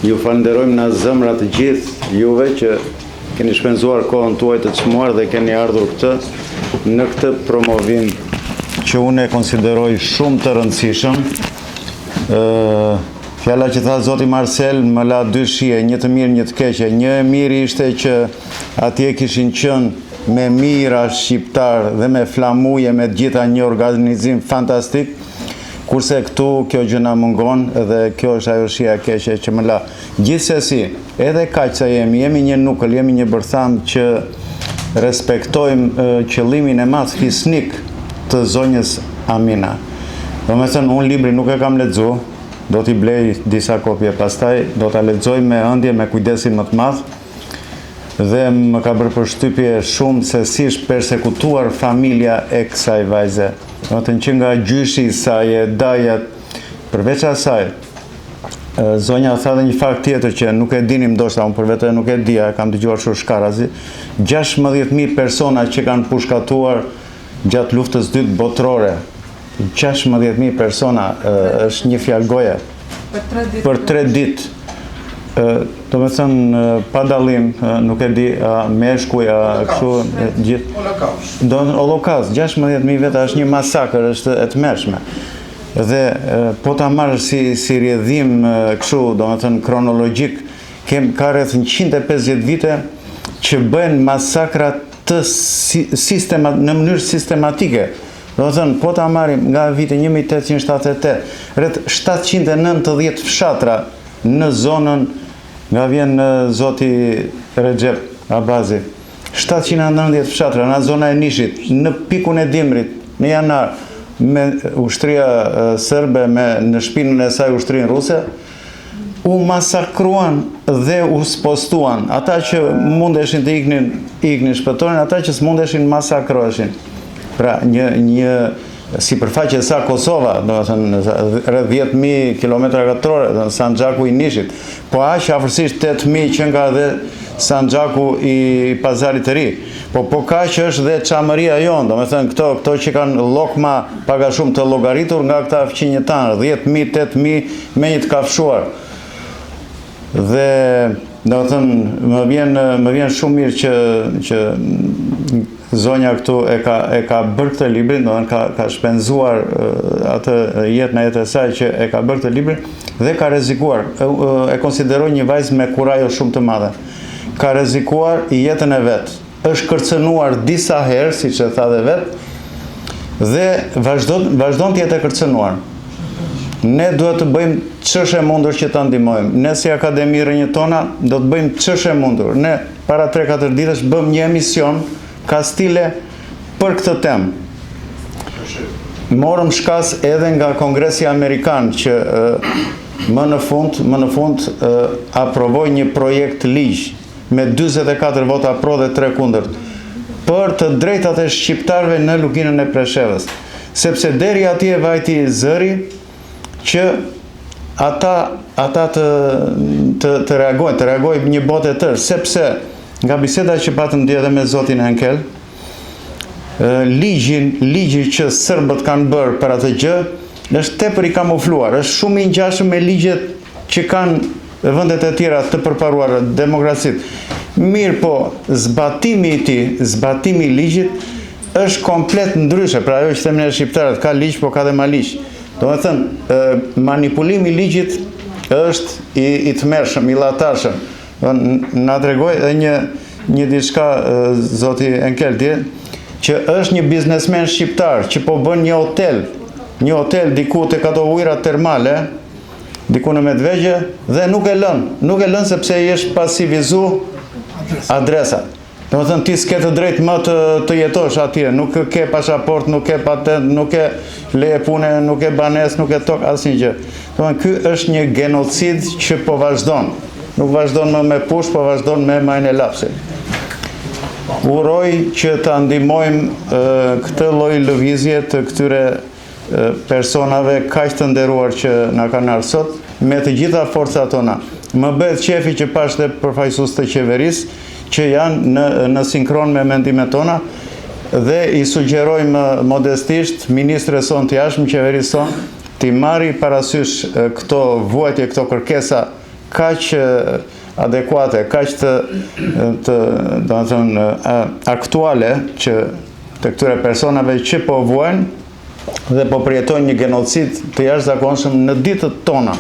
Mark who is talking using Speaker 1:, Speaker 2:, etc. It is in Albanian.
Speaker 1: Ju falenderojmë nga zemra të gjithë juve që keni shpenzuar kohën tuaj të çmuar dhe keni ardhur këtë në këtë promovim që unë e konsideroj shumë të rëndësishëm. Fjala që tha zoti Marcel më la dy shije, një të mirë, një të keqe. Një e mirë ishte që atje kishin qenë me mira shqiptar dhe me flamuje, me gjitha një organizim fantastik, kurse këtu kjo gjë na mungon dhe kjo është ajo shija e keqe që më la. Gjithsesi, edhe kaq sa jemi një nukël, jemi një bërtham që respektojmë qëllimin e madh fisnik të zonjës Amina. Domethënë, unë libri nuk e kam lexuar, do t'i blej disa kopje pastaj, do t'a lexoj me ëndje, me kujdesin më të madh, dhe më ka bërë përshtypje shumë se si është persekutuar familja e kësaj vajze. Domethënë që nga gjyshi i saj, dajat, përveç asaj, zonja tha dhe një fakt tjetër që nuk e dinim ndoshta, unë për vete nuk e dija, kam dëgjuar shumë shkarazi, 16.000 persona që kanë pushkatuar gjatë luftës dytë botërore. 16.000 persona është një fjalë goje për 3 ditë. Do me thënë, pa dallim, nuk e di, meshkuj, kështu, gjithë. Holokaust, 16.000 veta është një masakër, është e tmerrshme. Dhe po ta marrë si rjedhim kështu, do me thënë, kronologjik, ka rreth 150 vite që bëhen masakra në mënyrë sistematike. Do të thënë, po ta marrim nga viti 1878, rreth 790 fshatra në zonën nga vjen zoti Recep Abazi. 790 fshatra në zona e Nishit, në pikun e dimrit, në janar, me ushtria sërbe, në shpinën e saj ushtrin ruse, u masakruan dhe u spostuan. Ata që mundeshin të iknin shpëtorin, ata që s'mundeshin masakroheshin. Pra, një sipërfaqe sa Kosova, do të thënë, rreth 10.000 km², Sanxhaku i Nishit, po aq afërsisht 8.000 që nga dhe Sanxhaku i Pazarit të Ri. Po kaq është dhe çamëria jonë, do të thënë, këto që kanë llokma pak a shumë të llogaritur nga këta fqinjëtanë, 10.000, 8.000 me një të kafshuar. Dhe do të thënë, më vjen shumë mirë që zonja këtu e ka bërë këtë librin, do të thënë ka shpenzuar atë jetën e saj që e ka bërë këtë librin dhe ka rrezikuar. E konsideroj një vajzë me kurajo shumë të madhe. Ka rrezikuar jetën e vet. Është kërcënuar disa herë, siç e tha dhe vet, dhe vazhdon të jetë e kërcënuar. Ne duhet të bëjmë ç'është e mundur që ta ndihmojmë. Ne si Akademi Rënjëtona do të bëjmë ç'është e mundur. Ne para 3-4 ditësh bëm një emision kastile për këtë temë. Morëm shkas edhe nga Kongresi Amerikan që më në fund aprovoi një projekt ligj me 44 vota pro dhe 3 kundërt për të drejtat e shqiptarëve në luginën e Preshevës. Sepse deri atje vajti zëri që ata të reagojnë një botë e tërë, sepse nga biseda që patëm dje dhe me zotin Henkel, ligji që sërbët kanë bërë për atë gjë, është tepër i kamufluar, është shumë i ngjashëm me ligjet që kanë vendet e tjera të përparuara demokracitë. Mirë po, zbatimi i ligjit është komplet ndryshe, pra ajo që themin e shqiptarët, ka ligj, po ka dhe maliq. Do të thënë, manipulimi i ligjit është i tmerrshëm, i llatarshëm. Na tregoi edhe një diçka zoti Enkel dje, që është një biznesmen shqiptar që po bën një hotel diku tek ato ujërat termale, diku në Medvegje, dhe nuk e lën sepse i është pasivizu adresa. Do të thënë, ti s'ke të drejtë më të jetosh atje, nuk ke pasaport, nuk ke patent, nuk ke leje pune, nuk ke banes, nuk ke tokë, asnjë gjë. Do të thënë, ky është një genocid që po vazhdon. Nuk vazhdon më me push, po vazhdon me majnë e lapsit. Uroj që ta ndihmojmë këtë lloj lëvizje të këtyre personave kaq të nderuar që na kanë ardhur sot, me të gjitha forcat tona. Më bëhet qefi që pash dhe përfaqësues të qeverisë që janë në sinkron me mendimet tona dhe i sugjerojmë modestisht ministres sonë të jashtëm, qeverisë sonë, t'i marri parasysh këto vuajtje, këto kërkesa kaq adekuate, kaq do të thënë aktuale që të këtyre personave që po vuajnë dhe po përjetojnë një genocid të jashtëzakonshëm në ditët tona.